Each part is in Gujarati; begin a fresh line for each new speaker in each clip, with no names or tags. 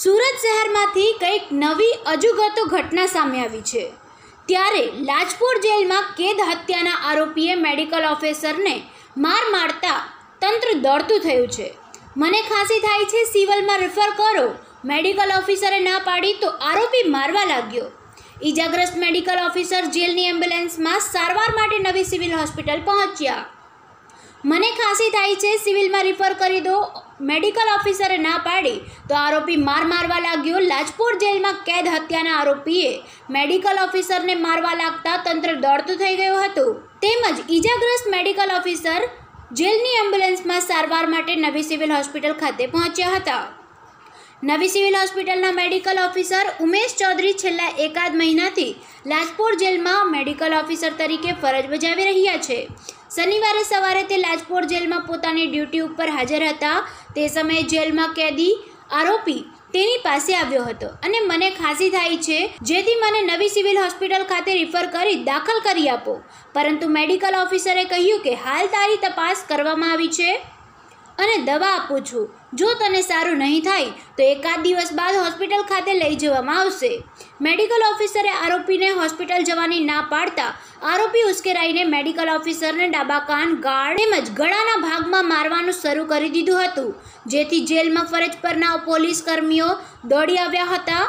સુરત શહેરમાંથી કંઈક નવી અજુગતો ઘટના સામે આવી છે। ત્યારે લાજપોર જેલમાં કેદ હત્યાના આરોપીએ મેડિકલ ઓફિસરને માર મારતા તંત્ર દોડતું થયું છે। મને ખાંસી થાય છે, સિવિલમાં રેફર કરો। મેડિકલ ઓફિસરે ના પાડી તો આરોપી મારવા લાગ્યો। ઈજાગ્રસ્ત મેડિકલ ઓફિસર જેલની એમ્બ્યુલન્સમાં સારવાર માટે નવી સિવિલ હોસ્પિટલ પહોંચ્યા। મને ખાંસી થાય છે, સિવિલમાં રિફર કરી દો। મેડિકલ ઓફિસરે ના પાડી તો આરોપી મારવા લાગ્યો। લાજપોર જેલમાં કેદ હત્યાના આરોપીએ મેડિકલ ઓફિસરને મારવા લાગતા તંત્ર દોડતું થઈ ગયું હતું। તેમજ ઈજાગ્રસ્ત મેડિકલ ઓફિસર જેલની એમ્બ્યુલન્સમાં સારવાર માટે નવી સિવિલ હોસ્પિટલ ખાતે પહોંચ્યા હતા। નવી સિવિલ હોસ્પિટલના મેડિકલ ઓફિસર ઉમેશ ચૌધરી છેલ્લા એકાદ મહિનાથી લાજપોર જેલમાં મેડિકલ ઓફિસર તરીકે ફરજ બજાવી રહ્યા છે। શનિવારે સવારે તે લાજપોર જેલમાં પોતાની ડ્યુટી ઉપર હાજર હતા। તે સમયે જેલમાં કેદી આરોપી તેની પાસે આવ્યો હતો અને મને ખાંસી થાય છે, જેથી મને નવી સિવિલ હોસ્પિટલ ખાતે રિફર કરી દાખલ કરી આપો। પરંતુ મેડિકલ ઓફિસરે કહ્યું કે હાલ તારી તપાસ કરવામાં આવી છે અને દવા આપું છું। જો તને સારું નહીં થાય તો એકાદ દિવસ બાદ હોસ્પિટલ ખાતે લઈ જવામાં આવશે। મેડિકલ ઓફિસરે આરોપીને હોસ્પિટલ જવાની ના પાડતા આરોપી ઉશ્કેરાઈને મેડિકલ ઓફિસરને ડાબા કાન, ગાળ તેમજ ગળાના ભાગમાં મારવાનું શરૂ કરી દીધું હતું, જેથી જેલમાં ફરજ પરના પોલીસ કર્મીઓ દોડી આવ્યા હતા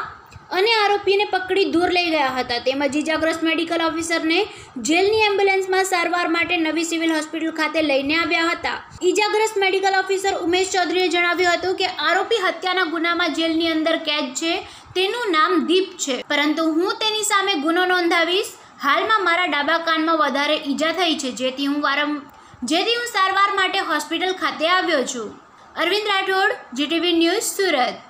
અને આરોપીને પકડી દૂર લઈ ગયા હતા। તેમજ ઈજાગ્રસ્ત મેડિકલ ઓફિસરને જેલની એમ્બ્યુલન્સમાં સારવાર માટે નવી સિવિલ હોસ્પિટલ ખાતે લઈને આવ્યા હતા। ઈજાગ્રસ્ત મેડિકલ ઓફિસર ઉમેશ ચૌધરીએ જણાવ્યું હતું કે આરોપી હત્યાના ગુનામાં જેલની અંદર કેદ છે। તેનું નામ દીપ છે, પરંતુ હું તેની સામે ગુનો નોંધાવીશ। હાલમાં મારા ડાબા કાનમાં વધારે ઈજા થઈ છે, જેથી હું સારવાર માટે હોસ્પિટલ ખાતે આવ્યો છું। Arvind Rathod, GTV news, Surat.